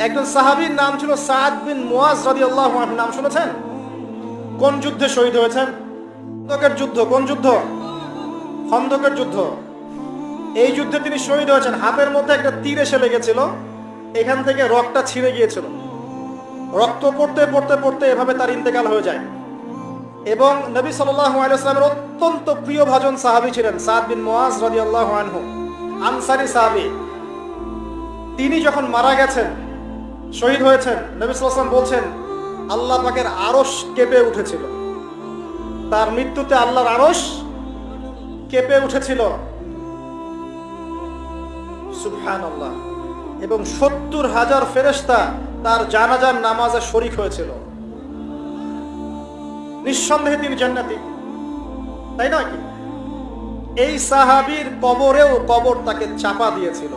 একজন সাহাবীর নাম ছিল সাদ বিন মুয়াজ রাদিয়াল্লাহু আনহু। নাম শুনেছেন? কোন যুদ্ধে শহীদ হয়েছেন? খন্দকের যুদ্ধ। কোন যুদ্ধ? খন্দকের যুদ্ধ। এই যুদ্ধে তিনি শহীদ হয়েছেন। হাতের মধ্যে একটা তীর এসে লেগেছিল, এখান থেকে রক্তটা ছিঁড়ে গিয়েছিল। রক্ত পড়তে পড়তে পড়তে এভাবে তার ইন্তেকাল হয়ে যায়। এবং নবী সাল্লাল্লাহু আলাইহি ওয়াসাল্লামের অত্যন্ত প্রিয় ভাজন সাহাবী ছিলেন সাদ বিন মুয়াজ রাদিয়াল্লাহু আনহু, আনসারী সাহাবী। তিনি যখন মারা গেছেন, শহীদ হয়েছেন, নবী সাল্লাল্লাহু আলাইহি ওয়াসাল্লাম বলছেন আল্লাহ পাকের আরশ কেঁপে উঠেছিল। তার মৃত্যুতে আল্লাহর আরশ কেঁপে উঠেছিল। সুবহানাল্লাহ। এবং ৭০,০০০ ফেরেশতা তার জানাজার নামাজে শরীক হয়েছিল। নিঃসন্দেহে তিনি জান্নাতি, তাই নয় কি? এই সাহাবীর কবরেও কবর তাকে চাপা দিয়েছিল।